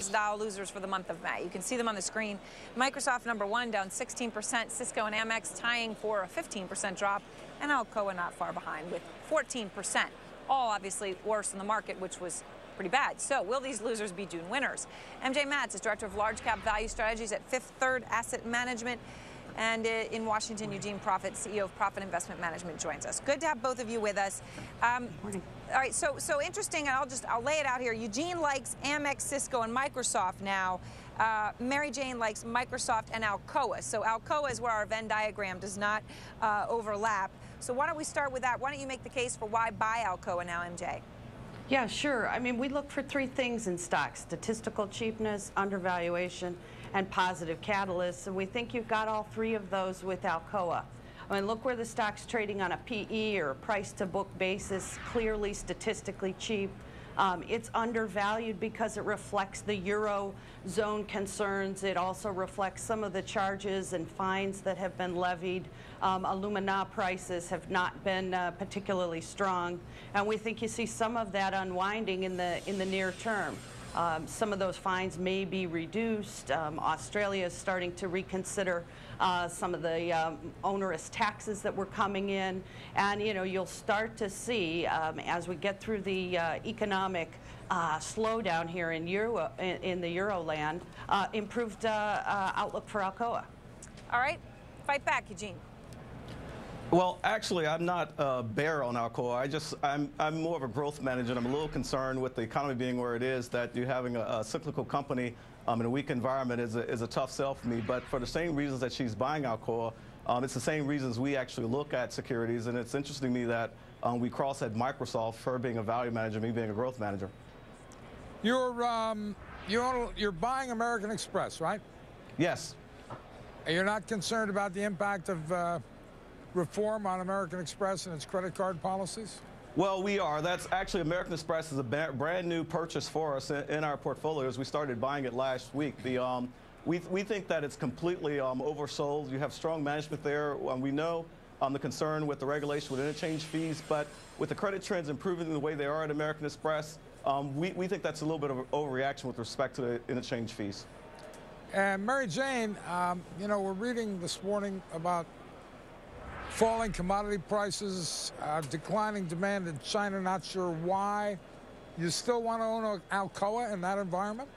biggest Dow losers for the month of May. You can see them on the screen. Microsoft, #1, down 16%. Cisco and Amex tying for a 15% drop. And Alcoa not far behind with 14%. All obviously worse than the market, which was pretty bad. So will these losers be June winners? MJ Matz is Director of Large Cap Value Strategies at Fifth Third Asset Management. And in Washington, Eugene Profit, CEO of Profit Investment Management, joins us. Good to have both of you with us. Morning. All right, so interesting, and I'll lay it out here. Eugene likes Amex, Cisco, and Microsoft now. Mary Jane likes Microsoft and Alcoa. So Alcoa is where our Venn diagram does not overlap. So why don't we start with that? Why don't you make the case for why buy Alcoa now, MJ? Yeah, sure. I mean, we look for three things in stocks: statistical cheapness, undervaluation, and positive catalysts. And we think you've got all three of those with Alcoa. I mean, look where the stock's trading on a PE or price-to-book basis, clearly statistically cheap. It's undervalued because it reflects the Eurozone concerns. It also reflects some of the charges and fines that have been levied. Alumina prices have not been particularly strong, and we think you see some of that unwinding in the near term. Some of those fines may be reduced. Australia is starting to reconsider some of the onerous taxes that were coming in, and you'll start to see as we get through the economic slowdown here in the Euroland, improved outlook for Alcoa. All right, fight back, Eugene. Well, actually, I'm not a bear on Alcoa. I'm more of a growth manager, and I'm a little concerned with the economy being where it is, that you're having a cyclical company in a weak environment is a tough sell for me. But for the same reasons that she's buying Alcoa, it's the same reasons we actually look at securities. And it's interesting to me that we cross at Microsoft, her being a value manager, me being a growth manager. You're buying American Express, right? Yes. And you're not concerned about the impact of reform on American Express and its credit card policies? Well, we are. That's actually, American Express is a brand new purchase for us in our portfolios. We started buying it last week. We think that it's completely oversold. You have strong management there. We know the concern with the regulation with interchange fees, but with the credit trends improving the way they are at American Express, we think that's a little bit of an overreaction with respect to the interchange fees. And Mary Jane, we're reading this morning about falling commodity prices, declining demand in China, not sure why. You still want to own Alcoa in that environment?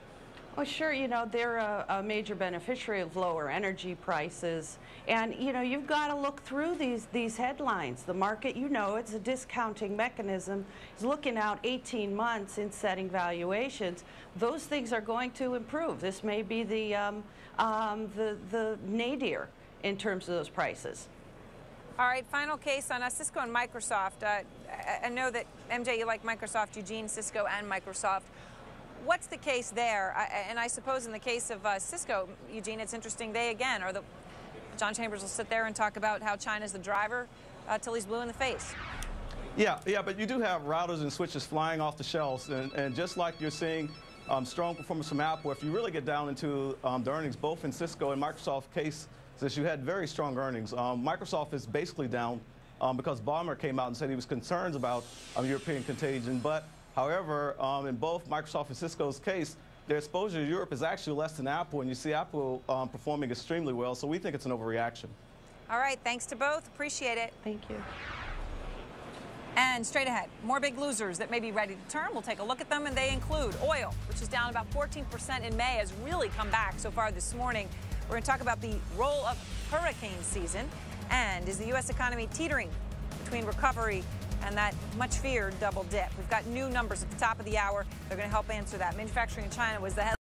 Well, sure. They're a major beneficiary of lower energy prices. And, you've got to look through these headlines. The market, it's a discounting mechanism, is looking out 18 months in setting valuations. Those things are going to improve. This may be the nadir in terms of those prices. All right, final case on Cisco and Microsoft. I know that, MJ, you like Microsoft, Eugene, Cisco, and Microsoft. What's the case there? And I suppose in the case of Cisco, Eugene, it's interesting. John Chambers will sit there and talk about how China's the driver till he's blue in the face. Yeah, but you do have routers and switches flying off the shelves. And just like you're seeing strong performance from Apple, if you really get down into the earnings, both in Cisco and Microsoft case, since you had very strong earnings. Microsoft is basically down because Ballmer came out and said he was concerned about European contagion. But, however, in both Microsoft and Cisco's case, their exposure to Europe is actually less than Apple, and you see Apple performing extremely well. So we think it's an overreaction. All right, thanks to both. Appreciate it. Thank you. And straight ahead, more big losers that may be ready to turn. We'll take a look at them, and they include oil, which is down about 14% in May, has really come back so far this morning. We're going to talk about the role of hurricane season, and is the U.S. economy teetering between recovery and that much feared double dip? We've got new numbers at the top of the hour. They're going to help answer that. Manufacturing in China was the headline.